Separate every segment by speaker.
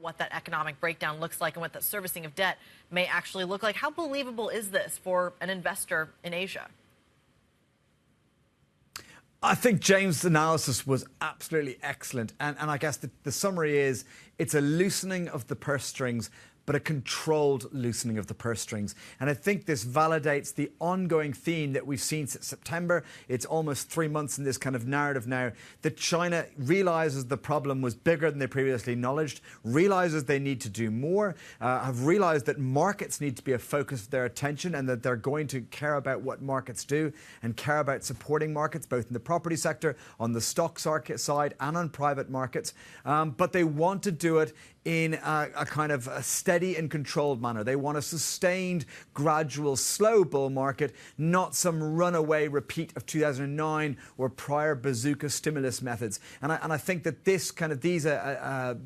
Speaker 1: what that economic breakdown looks like and what that servicing of debt may actually look like. How believable is this for an investor in Asia?
Speaker 2: I think James' analysis was absolutely excellent. And I guess the summary is it's a loosening of the purse strings, but a controlled loosening of the purse strings. And I think this validates the ongoing theme that we've seen since September. It's almost 3 months in this kind of narrative now that China realizes the problem was bigger than they previously acknowledged, realizes they need to do more, have realized that markets need to be a focus of their attention and that they're going to care about what markets do and care about supporting markets, both in the property sector, on the stock market side and on private markets. But they want to do it in a kind of a steady and controlled manner. They want a sustained, gradual, slow bull market, not some runaway repeat of 2009 or prior bazooka stimulus methods. And I think that these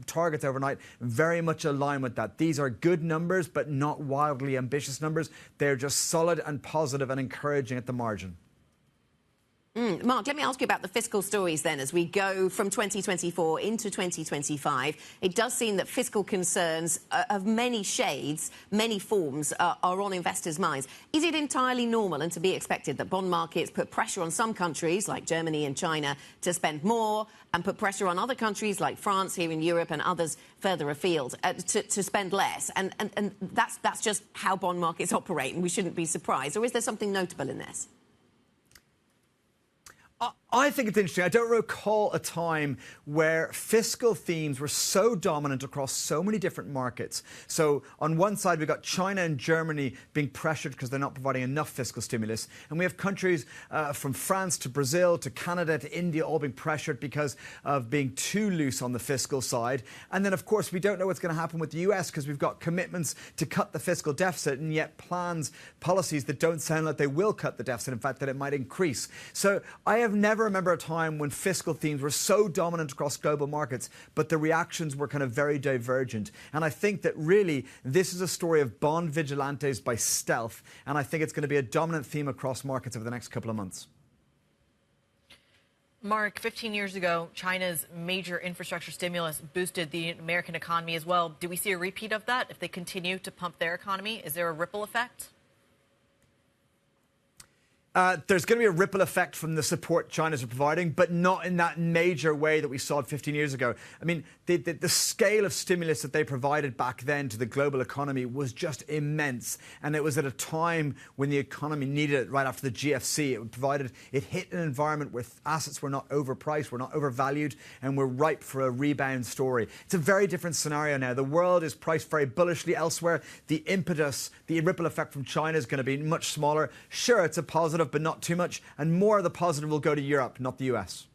Speaker 2: targets overnight very much align with that. These are good numbers, but not wildly ambitious numbers. They're just solid and positive and encouraging at the margin.
Speaker 3: Mark, let me ask you about the fiscal stories then as we go from 2024 into 2025. It does seem that fiscal concerns of many shades, many forms, are on investors' minds. Is it entirely normal and to be expected that bond markets put pressure on some countries like Germany and China to spend more and put pressure on other countries like France here in Europe and others further afield to spend less? And that's just how bond markets operate, and we shouldn't be surprised. Or is there something notable in this?
Speaker 2: I think it's interesting. I don't recall a time where fiscal themes were so dominant across so many different markets. So on one side, we've got China and Germany being pressured because they're not providing enough fiscal stimulus. And we have countries from France to Brazil to Canada to India all being pressured because of being too loose on the fiscal side. And then, of course, we don't know what's going to happen with the US because we've got commitments to cut the fiscal deficit and yet policies that don't sound like they will cut the deficit, in fact, that it might increase. So I have never remember a time when fiscal themes were so dominant across global markets, but the reactions were kind of very divergent. And I think that really this is a story of bond vigilantes by stealth, and I think it's going to be a dominant theme across markets over the next couple of months.
Speaker 1: Mark, 15 years ago, China's major infrastructure stimulus boosted the American economy as well. Do we see a repeat of that if they continue to pump their economy? Is there a ripple effect?
Speaker 2: There's going to be a ripple effect from the support China's providing, but not in that major way that we saw it 15 years ago. I mean, the scale of stimulus that they provided back then to the global economy was just immense. And it was at a time when the economy needed it right after the GFC. It hit an environment where assets were not overpriced, were not overvalued, and were ripe for a rebound story. It's a very different scenario now. The world is priced very bullishly elsewhere. The impetus, the ripple effect from China is going to be much smaller. Sure, it's a positive, but not too much. And more of the positive will go to Europe, not the US.